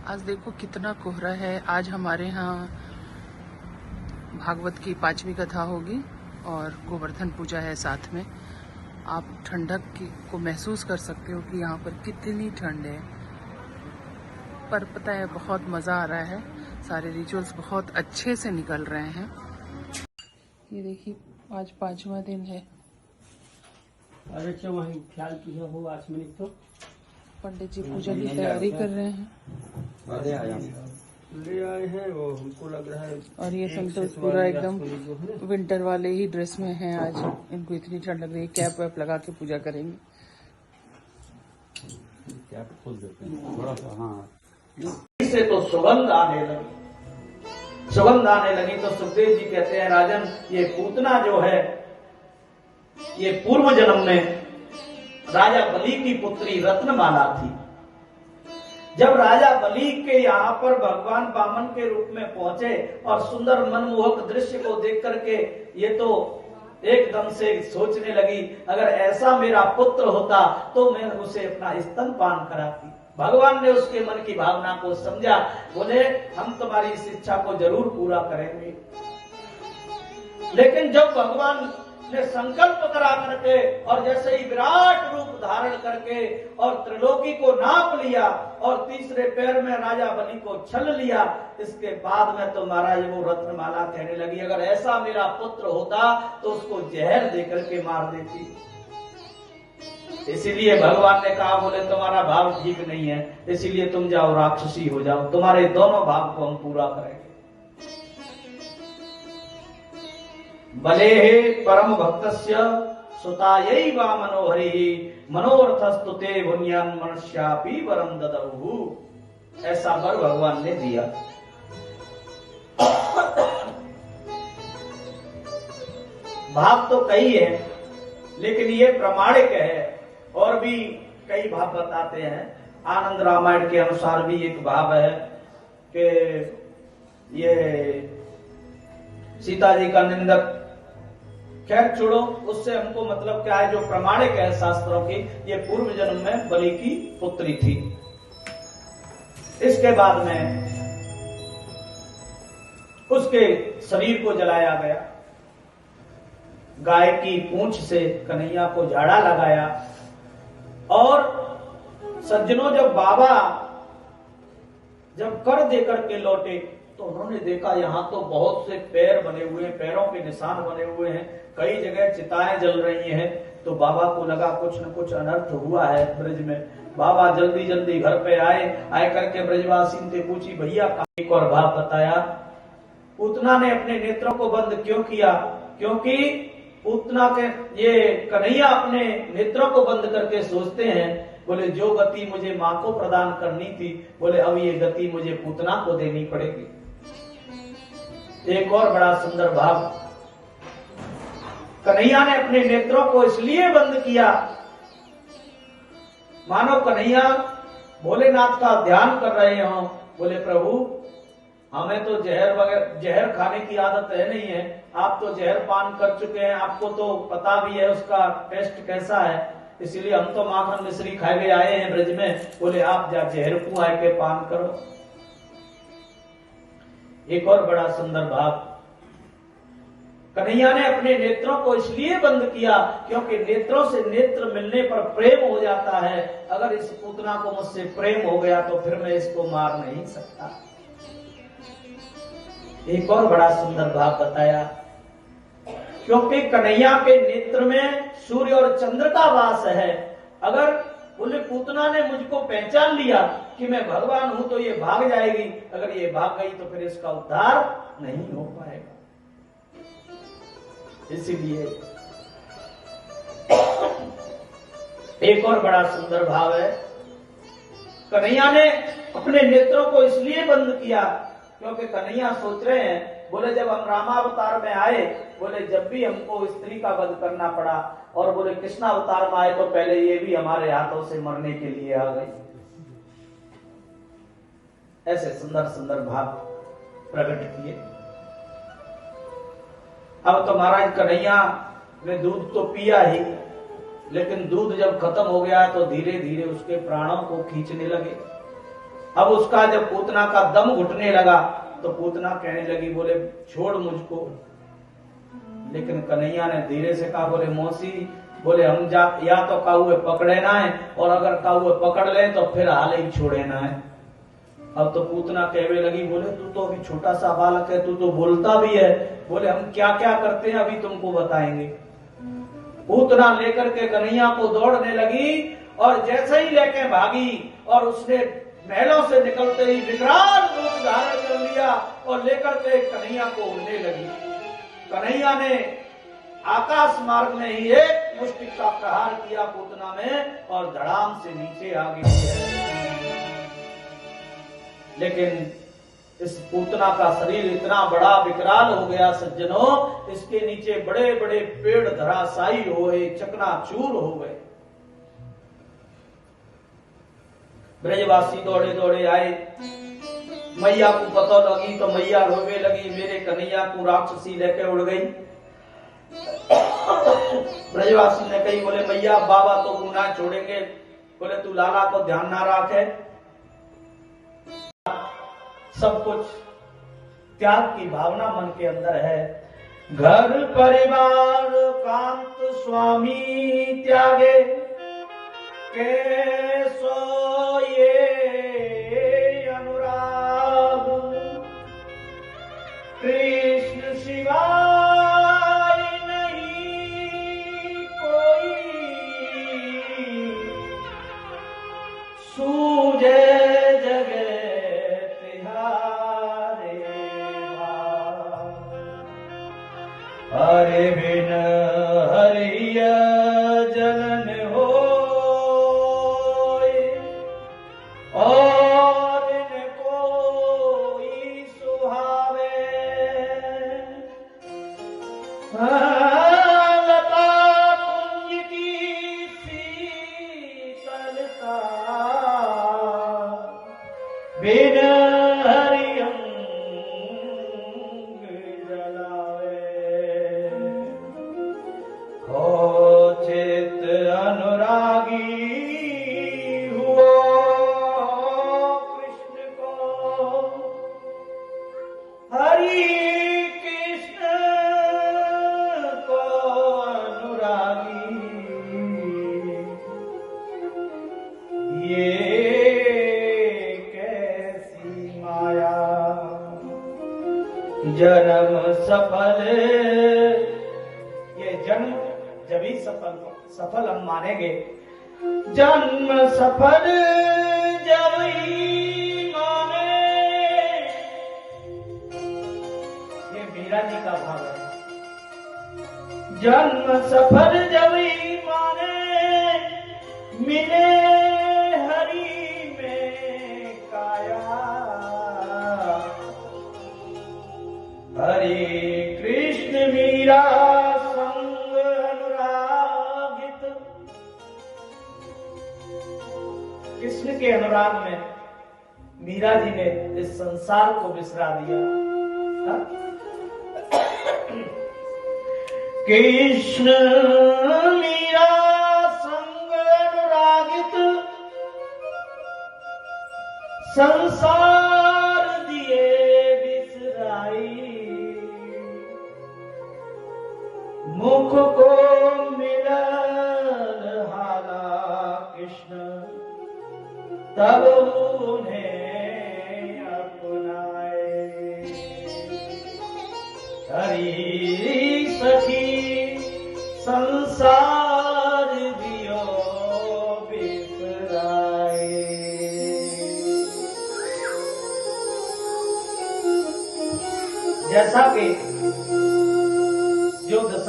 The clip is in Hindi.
आज देखो कितना कोहरा है। आज हमारे यहाँ भागवत की 5वीं कथा होगी और गोवर्धन पूजा है साथ में। आप ठंडक को महसूस कर सकते हो कि यहाँ पर कितनी ठंड है, पर पता है बहुत मज़ा आ रहा है। सारे रिचुअल्स बहुत अच्छे से निकल रहे हैं। ये देखिए आज 5वां दिन है। अरे वहीं ख्याल पूजा हो 5 मिनट तो पंडित जी पूजा की तैयारी कर रहे हैं। ले आए हैं वो, हमको लग रहा है। और ये संतोष पूरा एकदम विंटर वाले ही ड्रेस में है। आज इनको इतनी ठंड लग रही है, कैप वैप लगा के पूजा करेंगे। कैप खोल देते हैं थोड़ा सा। हाँ, इससे तो सुगंध आने लगी। सुगंध आने लगी तो सुखदेव जी कहते हैं, राजन ये पूतना जो है ये पूर्व जन्म में राजा बलि की पुत्री रत्नमाला थी। जब राजा बलि के यहाँ पर भगवान वामन के रूप में पहुंचे और सुंदर मनमोहक दृश्य को देख करके ये तो एकदम से सोचने लगी, अगर ऐसा मेरा पुत्र होता तो मैं उसे अपना स्तनपान कराती। भगवान ने उसके मन की भावना को समझा, बोले हम तुम्हारी इस इच्छा को जरूर पूरा करेंगे। लेकिन जब भगवान ने संकल्प करा करके और जैसे ही विराट रूप धारण करके और त्रिलोकी को नाप लिया और तीसरे पैर में राजा बलि को छल लिया, इसके बाद में तो महाराज वो रत्नमाला कहने लगी, अगर ऐसा मेरा पुत्र होता तो उसको जहर देकर के मार देती। इसीलिए भगवान ने कहा, बोले तुम्हारा भाव ठीक नहीं है, इसीलिए तुम जाओ राक्षसी हो जाओ, तुम्हारे दोनों भाव को हम पूरा करेंगे। बले परम भक्तस्य सुतायै वा मनोहरि मनोरथस्तुते भुन्यान मनुष्यापि वरम ददौ। ऐसा वर भगवान ने दिया। भाव तो कई है लेकिन ये प्रमाणिक है। और भी कई भाव बताते हैं। आनंद रामायण के अनुसार भी एक भाव है कि ये सीता जी का निंदक, खैर छोड़ो, उससे हमको मतलब क्या है, जो प्रमाणिक है शास्त्रों की, ये पूर्व जन्म में बलि की पुत्री थी। इसके बाद में उसके शरीर को जलाया गया, गाय की पूंछ से कन्हैया को झाड़ा लगाया। और सज्जनों, जब बाबा जब कर देकर के लौटे तो उन्होंने देखा यहाँ तो बहुत से पैर बने हुए हैं, पैरों के निशान बने हुए हैं, कई जगह चिताएं जल रही हैं। तो बाबा को लगा कुछ न कुछ अनर्थ हुआ है ब्रज में। बाबा जल्दी जल्दी घर पे आए करके ब्रजवासी से पूछी, भैया का एक और भाव बताया। पूतना ने अपने नेत्रों को बंद क्यों किया? क्योंकि पूतना के ये कन्हैया अपने नेत्रों को बंद करके सोचते हैं, बोले जो गति मुझे माँ को प्रदान करनी थी, बोले अब ये गति मुझे पूतना को देनी पड़ेगी। एक और बड़ा सुंदर भाव, कन्हैया ने अपने नेत्रों को इसलिए बंद किया मानो कन्हैया भोलेनाथ का ध्यान कर रहे हो। बोले प्रभु हमें तो जहर खाने की आदत है नहीं है, आप तो जहर पान कर चुके हैं, आपको तो पता भी है उसका टेस्ट कैसा है, इसलिए हम तो माखन मिश्री खाए हुए आए हैं ब्रज में। बोले आप जा जहर कुआं के पान करो। एक और बड़ा सुंदर भाव, कन्हैया ने अपने नेत्रों को इसलिए बंद किया क्योंकि नेत्रों से नेत्र मिलने पर प्रेम हो जाता है। अगर इस पूतना को मुझसे प्रेम हो गया तो फिर मैं इसको मार नहीं सकता। एक और बड़ा सुंदर भाव बताया, क्योंकि कन्हैया के नेत्र में सूर्य और चंद्र का वास है। अगर बोले पूतना ने मुझको पहचान लिया कि मैं भगवान हूं तो ये भाग जाएगी, अगर ये भाग गई तो फिर इसका उद्धार नहीं हो पाएगा। इसीलिए एक और बड़ा सुंदर भाव है, कन्हैया ने अपने नेत्रों को इसलिए बंद किया क्योंकि कन्हैया सोच रहे हैं, बोले जब हम रामावतार में आए, बोले जब भी हमको स्त्री का वध करना पड़ा, और बोले कृष्णावतार में आए तो पहले ये भी हमारे हाथों से मरने के लिए आ गई। ऐसे सुंदर सुंदर भाव प्रकट किए। अब तो महाराज कन्हैया ने दूध तो पिया ही, लेकिन दूध जब खत्म हो गया तो धीरे धीरे उसके प्राणों को खींचने लगे। अब उसका जब पूतना का दम घुटने लगा तो पूतना कहने लगी, बोले छोड़ मुझको। लेकिन कन्हैया ने धीरे से कहा, बोले मौसी, बोले हम या तो काहुए पकड़े ना है, और अगर काहुए पकड़ ले तो फिर हाल ही छोड़े ना है। अब तो पूतना कहने लगी, बोले तू तो अभी छोटा सा बालक है, तू तो बोलता भी है, बोले हम क्या क्या करते हैं अभी तुमको बताएंगे। पूतना लेकर के कन्हैया को दौड़ने लगी, और जैसे ही लेके भागी और उसने महलों से निकलते ही विकराल रूप धारण कर लिया और लेकर के कन्हैया को उड़ने लगी। कन्हैया ने आकाश मार्ग में ही एक मुष्टि का प्रहार किया पूतना में, और धड़ाम से नीचे आ गई है। लेकिन इस पूतना का शरीर इतना बड़ा विकराल हो गया सज्जनों, इसके नीचे बड़े बड़े पेड़ धराशायी हो गए, चकनाचूर हो गए। ब्रजवासी दौड़े दौड़े आए, मैया को पता लगी तो मैया रोवे लगी, मेरे कन्हैया को राक्षसी लेके उड़ गई। ब्रजवासी ने कही, बोले मैया बाबा तो को ना छोड़ेंगे, बोले तू लाला को ध्यान ना रखे। सब कुछ त्याग की भावना मन के अंदर है। घर परिवार कांत स्वामी त्यागे के सो ये अनुराग, कृष्ण शिवाय नहीं कोई, सूझे जगे तिहारे भाव, हरे बिन हरिय जलन हो, और न कोई सुहावे, लता कुंज की शीतलता, बिन हरि अंग जलावे, हो चित अनुरागी हरि कृष्ण को अनुरागी, ये कैसी माया, जन्म सफल, ये जन्म जब ही सफल हम मानेंगे, जन्म सफल जब ही माने, मीरा जी का भाव है। जन्म सफल जब ही माने, मिले हरि में काया, हरि कृष्ण मीरा संग अनुरागित, कृष्ण के अनुराग में मीरा जी ने इस संसार को बिसरा दिया। कृष्ण मीरा संग अनुरागित, संसार दिए बिसराई, मुख को मिलन हाला कृष्ण, तब उन्हें अपनाए, हरि सखी संसार दियो बिसराए। जैसा कि